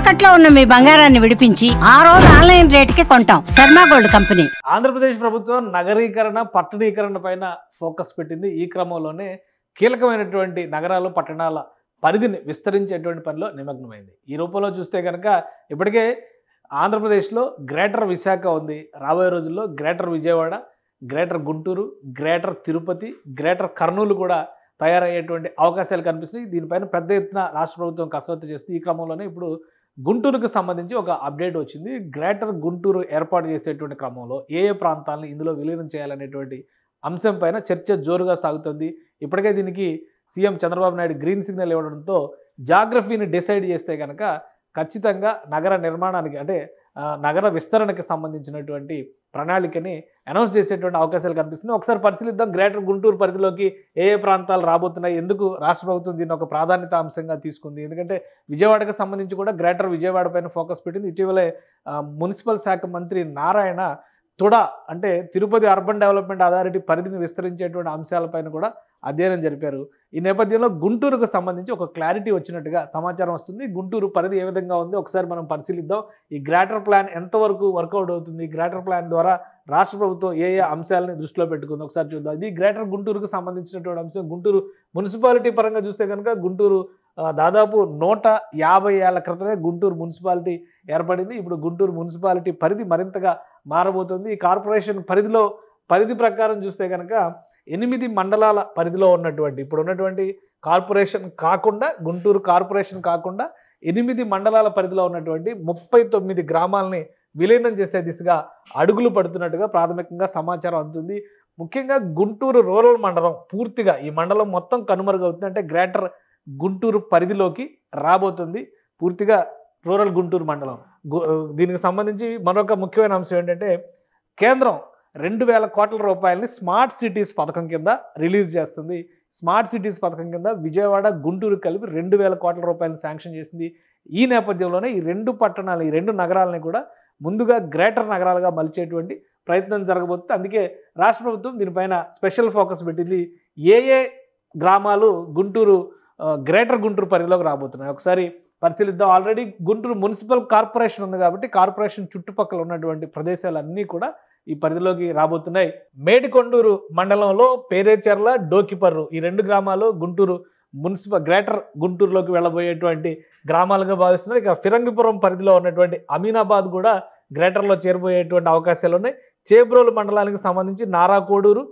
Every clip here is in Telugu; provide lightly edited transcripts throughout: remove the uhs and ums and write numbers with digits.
తాకట్లో ఉన్న మీ బంగారాన్ని విడిపించి ఆ రోజు ఆన్లైన్ రేటుకి కొంటాం. Sharma gold company. ఆంధ్రప్రదేశ్ ప్రభుత్వం నగరీకరణ పట్టణీకరణ పైన ఫోకస్ పెట్టింది. ఈ క్రమంలోనే కీలకమైనటువంటి నగరాలు పట్టణాల పరిధిని విస్తరించేటువంటి పనిలో నిమగ్నమైంది. ఈ రూపంలో చూస్తే కనుక ఇప్పటికే ఆంధ్రప్రదేశ్లో గ్రేటర్ విశాఖ ఉంది. రాబోయే రోజుల్లో greater Vijayawada, greater Guntur, greater Tirupati, greater Kurnool కూడా తయారయ్యేటువంటి అవకాశాలు కనిపిస్తున్నాయి. దీనిపైన పెద్ద ఎత్తున రాష్ట్ర ప్రభుత్వం కసరత్తు చేస్తుంది. ఈ క్రమంలోనే ఇప్పుడు గుంటూరుకు సంబంధించి ఒక అప్డేట్ వచ్చింది. గ్రేటర్ గుంటూరు ఏర్పాటు చేసేటువంటి క్రమంలో ఏ ప్రాంతాలను ఇందులో విలీనం చేయాలనేటువంటి అంశం పైన చర్చ జోరుగా సాగుతుంది. ఇప్పటికే దీనికి CM Chandrababu Naidu green signal ఇవ్వడంతో జాగ్రఫీని డిసైడ్ చేస్తే కనుక ఖచ్చితంగా నగర నిర్మాణానికి అంటే నగర విస్తరణకి సంబంధించినటువంటి ప్రణాళికని అనౌన్స్ చేసేటువంటి అవకాశాలు కనిపిస్తున్నాయి. ఒకసారి పరిశీలిద్దాం. గ్రేటర్ గుంటూరు పరిధిలోకి ఏ ప్రాంతాలు రాబోతున్నాయి, ఎందుకు రాష్ట్ర ప్రభుత్వం దీన్ని ఒక ప్రాధాన్యత అంశంగా తీసుకుంది, ఎందుకంటే విజయవాడకు సంబంధించి కూడా గ్రేటర్ విజయవాడ పైన ఫోకస్ పెట్టింది. ఇటీవలే మున్సిపల్ శాఖ మంత్రి నారాయణ తుడా అంటే తిరుపతి అర్బన్ డెవలప్మెంట్ అథారిటీ పరిధిని విస్తరించేటువంటి అంశాలపైన కూడా అధ్యయనం జరిపారు. ఈ నేపథ్యంలో గుంటూరుకు సంబంధించి ఒక క్లారిటీ వచ్చినట్టుగా సమాచారం వస్తుంది. గుంటూరు పరిధి ఏ విధంగా ఉంది ఒకసారి మనం పరిశీలిద్దాం. ఈ గ్రేటర్ ప్లాన్ ఎంతవరకు వర్కౌట్ అవుతుంది, గ్రేటర్ ప్లాన్ ద్వారా రాష్ట్ర ప్రభుత్వం ఏ ఏ అంశాలని దృష్టిలో పెట్టుకుంది ఒకసారి చూద్దాం. ఇది గ్రేటర్ గుంటూరుకు సంబంధించినటువంటి అంశం. గుంటూరు మున్సిపాలిటీ పరంగా చూస్తే కనుక గుంటూరు దాదాపు 150 ఏళ్ల క్రితమే గుంటూరు మున్సిపాలిటీ ఏర్పడింది. ఇప్పుడు గుంటూరు మున్సిపాలిటీ పరిధి మరింతగా మారబోతుంది. ఈ కార్పొరేషన్ పరిధి ప్రకారం చూస్తే కనుక 8 మండలాల పరిధిలో ఉన్నటువంటి ఇప్పుడు ఉన్నటువంటి కార్పొరేషన్ కాకుండా గుంటూరు కార్పొరేషన్ కాకుండా 8 మండలాల పరిధిలో ఉన్నటువంటి 39 గ్రామాలని విలీనం చేసే దిశగా అడుగులు పడుతున్నట్టుగా ప్రాథమికంగా సమాచారం అందుతుంది. ముఖ్యంగా గుంటూరు రూరల్ మండలం పూర్తిగా ఈ మండలం మొత్తం కనుమరుగవుతుంది. అంటే గ్రేటర్ గుంటూరు పరిధిలోకి రాబోతుంది పూర్తిగా రూరల్ గుంటూరు మండలం. దీనికి సంబంధించి మరొక ముఖ్యమైన అంశం ఏంటంటే కేంద్రం 2000 కోట్ల రూపాయలని స్మార్ట్ సిటీస్ పథకం కింద రిలీజ్ చేస్తుంది. స్మార్ట్ సిటీస్ పథకం కింద విజయవాడ గుంటూరు కలిపి 2000 కోట్ల రూపాయలను శాంక్షన్ చేసింది. ఈ నేపథ్యంలోనే ఈ రెండు పట్టణాలు ఈ రెండు నగరాలని కూడా ముందుగా గ్రేటర్ నగరాలుగా మలిచేటువంటి ప్రయత్నం జరగబోతుంది. అందుకే రాష్ట్ర ప్రభుత్వం దీనిపైన స్పెషల్ ఫోకస్ పెట్టింది. ఏ గ్రామాలు గుంటూరు గ్రేటర్ గుంటూరు పరిధిలోకి రాబోతున్నాయి ఒకసారి పరిశీలిద్దాం. ఆల్రెడీ గుంటూరు మున్సిపల్ కార్పొరేషన్ ఉంది కాబట్టి కార్పొరేషన్ చుట్టుపక్కల ఉన్నటువంటి ప్రదేశాలన్నీ కూడా ఈ పరిధిలోకి రాబోతున్నాయి. మేడికొండూరు మండలంలో పేరేచెర్ల, డోకిపర్రు ఈ రెండు గ్రామాలు గుంటూరు గ్రేటర్ గుంటూరులోకి వెళ్ళబోయేటువంటి గ్రామాలుగా భావిస్తున్నారు. ఇక ఫిరంగిపురం పరిధిలో ఉన్నటువంటి అమీనాబాద్ కూడా గ్రేటర్లో చేరబోయేటువంటి అవకాశాలు ఉన్నాయి. చేబ్రోలు మండలానికి సంబంధించి నారాకోడూరు,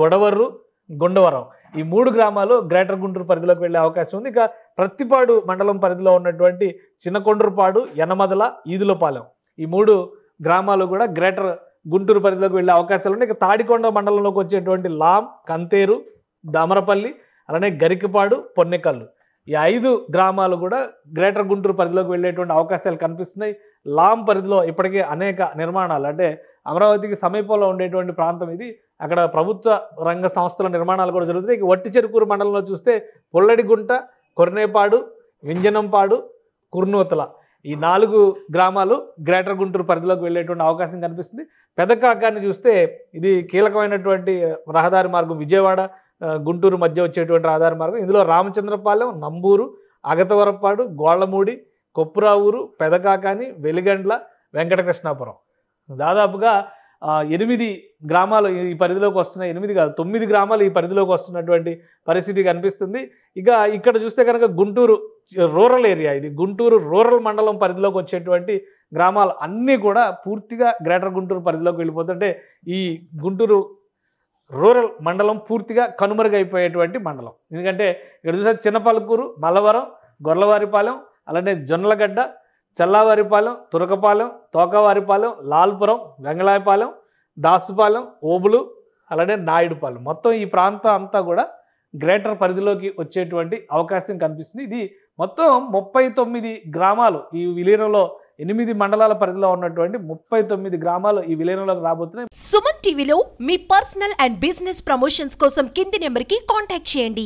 గొడవర్రు, గుండవరం ఈ 3 గ్రామాలు గ్రేటర్ గుంటూరు పరిధిలోకి వెళ్ళే అవకాశం ఉంది. ఇక ప్రత్తిపాడు మండలం పరిధిలో ఉన్నటువంటి చిన్నకొండ్రుపాడు, యనమదల, ఈదులపాలెం ఈ 3 గ్రామాలు కూడా గ్రేటర్ గుంటూరు పరిధిలోకి వెళ్ళే అవకాశాలు ఉన్నాయి. ఇక తాడికొండ మండలంలోకి వచ్చేటువంటి లాం, కంతేరు, దామరపల్లి అలానే గరికపాడు, పొన్నెకల్లు ఈ 5 గ్రామాలు కూడా గ్రేటర్ గుంటూరు పరిధిలోకి వెళ్ళేటువంటి అవకాశాలు కనిపిస్తున్నాయి. లాం పరిధిలో ఇప్పటికే అనేక నిర్మాణాలు అంటే అమరావతికి సమీపంలో ఉండేటువంటి ప్రాంతం ఇది. అక్కడ ప్రభుత్వ రంగ సంస్థల నిర్మాణాలు కూడా జరుగుతున్నాయి. ఇక వట్టిచెరుకూరు మండలంలో చూస్తే పొల్లడిగుంట, కొర్నేపాడు, వింజనంపాడు, కుర్నూతల ఈ 4 గ్రామాలు గ్రేటర్ గుంటూరు పరిధిలోకి వెళ్ళేటువంటి అవకాశం కనిపిస్తుంది. పెదకాకాన్ని చూస్తే ఇది కీలకమైనటువంటి రహదారి మార్గం. విజయవాడ గుంటూరు మధ్య వచ్చేటువంటి రహదారి మార్గం. ఇందులో రామచంద్రపాలెం, నంబూరు, అగతవరపాడు, గోళ్లమూడి, కొప్పురావూరు, పెదకాకాని, వెలిగండ్ల, వెంకటకృష్ణాపురం దాదాపుగా 8 గ్రామాలు ఈ పరిధిలోకి వస్తున్నాయి. 8 కాదు 9 గ్రామాలు ఈ పరిధిలోకి వస్తున్నటువంటి పరిస్థితి కనిపిస్తుంది. ఇక ఇక్కడ చూస్తే కనుక గుంటూరు రూరల్ ఏరియా ఇది గుంటూరు రూరల్ మండలం పరిధిలోకి వచ్చేటువంటి గ్రామాలు అన్నీ కూడా పూర్తిగా గ్రేటర్ గుంటూరు పరిధిలోకి వెళ్ళిపోతుంటే ఈ గుంటూరు రూరల్ మండలం పూర్తిగా కనుమరుగైపోయేటువంటి మండలం. ఎందుకంటే ఇక్కడ చూస్తే చిన్నపలుకూరు, మల్లవరం, గొర్లవారిపాలెం అలానే జొన్నలగడ్డ, చల్లావారిపాలెం, తురకపాలెం, తోకవారిపాలెం, లాల్పురం, వెంగళాయపాలెం, దాసుపాలెం, ఓబులు అలానే నాయుడుపాలెం మొత్తం ఈ ప్రాంతం అంతా కూడా గ్రేటర్ పరిధిలోకి వచ్చేటువంటి అవకాశం కనిపిస్తుంది. ఇది మొత్తం 39 గ్రామాలు ఈ విలీనంలో 8 మండలాల పరిధిలో ఉన్నటువంటి 39 గ్రామాలు ఈ విలీనంలోకి రాబోతున్నాయి. సుమన్ టీవీలో మీ పర్సనల్ అండ్ బిజినెస్ ప్రమోషన్స్ కోసం కింది నెంబర్కి కాంటాక్ట్ చేయండి.